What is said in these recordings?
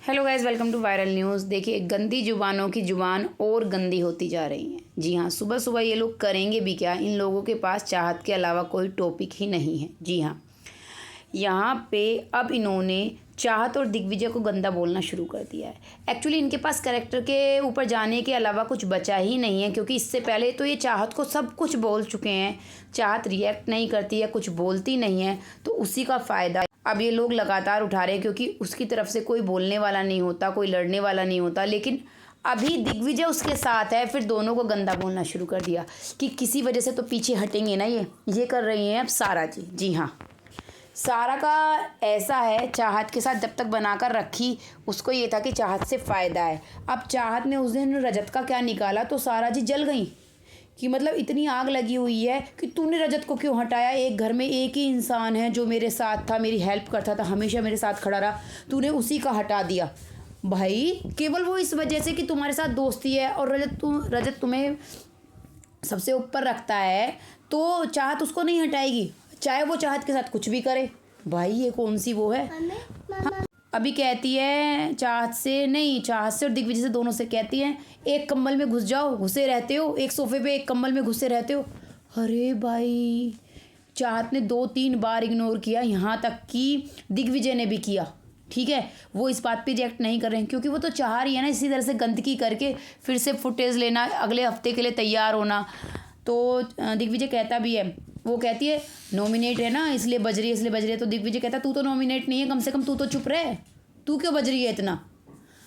Hello guys, welcome to viral news. देखिए, गंदी जुबानों की जुबान और गंदी होती जा रही है। जी हाँ, सुबह सुबह ये लोग करेंगे भी क्या। इन लोगों के पास चाहत के अलावा कोई टॉपिक ही नहीं है। जी हाँ, यहाँ पे अब इन्होंने चाहत और दिग्विजय को गंदा बोलना शुरू कर दिया है। एक्चुअली इनके पास कैरेक्टर के ऊपर जाने के अलावा कुछ बचा ही नहीं है, क्योंकि इससे पहले तो ये चाहत को सब कुछ बोल चुके हैं। चाहत रिएक्ट नहीं करती है, कुछ बोलती नहीं है, तो उसी का फ़ायदा अब ये लोग लगातार उठा रहे हैं, क्योंकि उसकी तरफ से कोई बोलने वाला नहीं होता, कोई लड़ने वाला नहीं होता। लेकिन अभी दिग्विजय उसके साथ है, फिर दोनों को गंदा बोलना शुरू कर दिया कि किसी वजह से तो पीछे हटेंगे ना। ये कर रही हैं अब सारा जी। जी हाँ, सारा का ऐसा है, चाहत के साथ जब तक बनाकर रखी उसको ये था कि चाहत से फ़ायदा है। अब चाहत ने उस दिन रजत का क्या निकाला तो सारा जी जल गई कि मतलब इतनी आग लगी हुई है कि तूने रजत को क्यों हटाया। एक घर में एक ही इंसान है जो मेरे साथ था, मेरी हेल्प करता था, हमेशा मेरे साथ खड़ा रहा, तूने उसी का हटा दिया। भाई केवल वो इस वजह से कि तुम्हारे साथ दोस्ती है और रजत तुम्हें सबसे ऊपर रखता है, तो चाहत उसको नहीं हटाएगी, चाहे वो चाहत के साथ कुछ भी करे। भाई ये कौन सी वो है। हाँ, अभी कहती है चाहत से नहीं, चाहत से और दिग्विजय से, दोनों से कहती है एक कंबल में घुस जाओ, घुसे रहते हो एक सोफे पे, एक कंबल में घुसे रहते हो। अरे भाई, चाहत ने 2-3 बार इग्नोर किया, यहाँ तक कि दिग्विजय ने भी किया। ठीक है, वो इस बात पे रिएक्ट नहीं कर रहे हैं, क्योंकि वो तो चाह रही है ना इसी तरह से गंदगी करके फिर से फुटेज लेना, अगले हफ्ते के लिए तैयार होना। तो दिग्विजय कहता भी है, वो कहती है नॉमिनेट है ना इसलिए बज रही है, इसलिए बज रही है। तो दिग्विजय कहता है तू तो नॉमिनेट नहीं है, कम से कम तू तो चुप रहे, तू क्यों बज रही है इतना।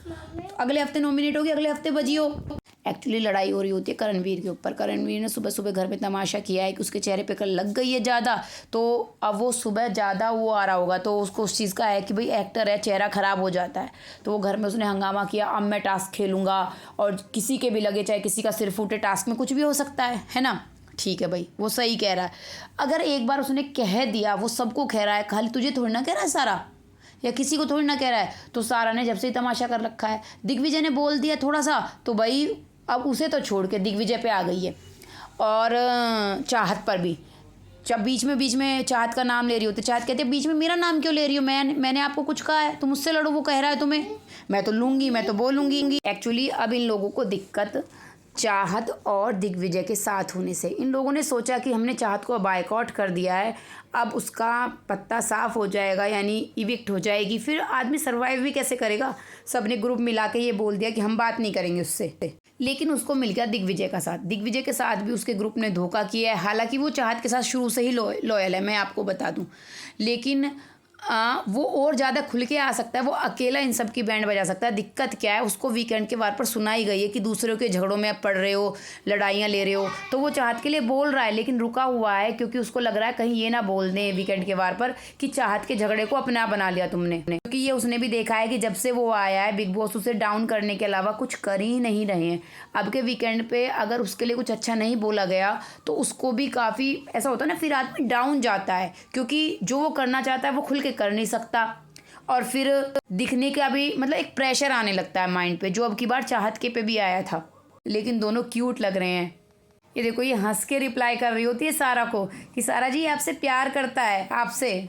तो अगले हफ्ते नॉमिनेट होगी, अगले हफ्ते बजी हो। एक्चुअली लड़ाई हो रही होती है करणवीर के ऊपर। करणवीर ने सुबह सुबह घर में तमाशा किया है कि उसके चेहरे पे कल लग गई है ज़्यादा, तो अब वो सुबह ज़्यादा वो आ रहा होगा, तो उसको उस चीज़ का है कि भाई एक्टर है, चेहरा ख़राब हो जाता है। तो वो घर में उसने हंगामा किया, अब मैं टास्क खेलूँगा और किसी के भी लगे, चाहे किसी का सिर फूटे, टास्क में कुछ भी हो सकता है ना। ठीक है भाई, वो सही कह रहा है। अगर एक बार उसने कह दिया, वो सबको कह रहा है, खाली तुझे थोड़ी ना कह रहा है सारा, या किसी को थोड़ी ना कह रहा है। तो सारा ने जब से ही तमाशा कर रखा है, दिग्विजय ने बोल दिया थोड़ा सा, तो भाई अब उसे तो छोड़ के दिग्विजय पे आ गई है। और चाहत पर भी, जब बीच में चाहत का नाम ले रही होती, चाहत कहती है बीच में मेरा नाम क्यों ले रही हो, मैंने आपको कुछ कहा है, तुम मुझसे लड़ो, वो कह रहा है तुम्हें, मैं तो लूँगी, मैं तो बोलूँगी। एक्चुअली अब इन लोगों को दिक्कत चाहत और दिग्विजय के साथ होने से, इन लोगों ने सोचा कि हमने चाहत को बायकॉट कर दिया है, अब उसका पत्ता साफ हो जाएगा, यानी इविक्ट हो जाएगी, फिर आदमी सर्वाइव भी कैसे करेगा। सबने ग्रुप मिला के ये बोल दिया कि हम बात नहीं करेंगे उससे। लेकिन उसको मिल गया दिग्विजय का साथ। दिग्विजय के साथ भी उसके ग्रुप ने धोखा किया है। हालांकि वो चाहत के साथ शुरू से ही लॉयल है, मैं आपको बता दूं, लेकिन वो और ज़्यादा खुल के आ सकता है, वो अकेला इन सब की बैंड बजा सकता है। दिक्कत क्या है, उसको वीकेंड के वार पर सुनाई गई है कि दूसरों के झगड़ों में आप पड़ रहे हो, लड़ाइयाँ ले रहे हो, तो वो चाहत के लिए बोल रहा है, लेकिन रुका हुआ है, क्योंकि उसको लग रहा है कहीं ये ना बोल दें वीकेंड के वार पर कि चाहत के झगड़े को अपना बना लिया तुमने। क्योंकि ये उसने भी देखा है कि जब से वो आया है बिग बॉस उसे डाउन करने के अलावा कुछ कर ही नहीं रहे हैं। अब के वीकेंड पे अगर उसके लिए कुछ अच्छा नहीं बोला गया तो उसको भी काफ़ी ऐसा होता है ना, फिर आदमी डाउन जाता है, क्योंकि जो वो करना चाहता है वो खुल के कर नहीं सकता, और फिर दिखने का भी मतलब एक प्रेशर आने लगता है माइंड पे, जो अब की बार चाहत के पे भी आया था। लेकिन दोनों क्यूट लग रहे हैं। ये देखो, ये हंस के रिप्लाई कर रही होती है सारा को कि सारा जी आपसे प्यार करता है, आपसे।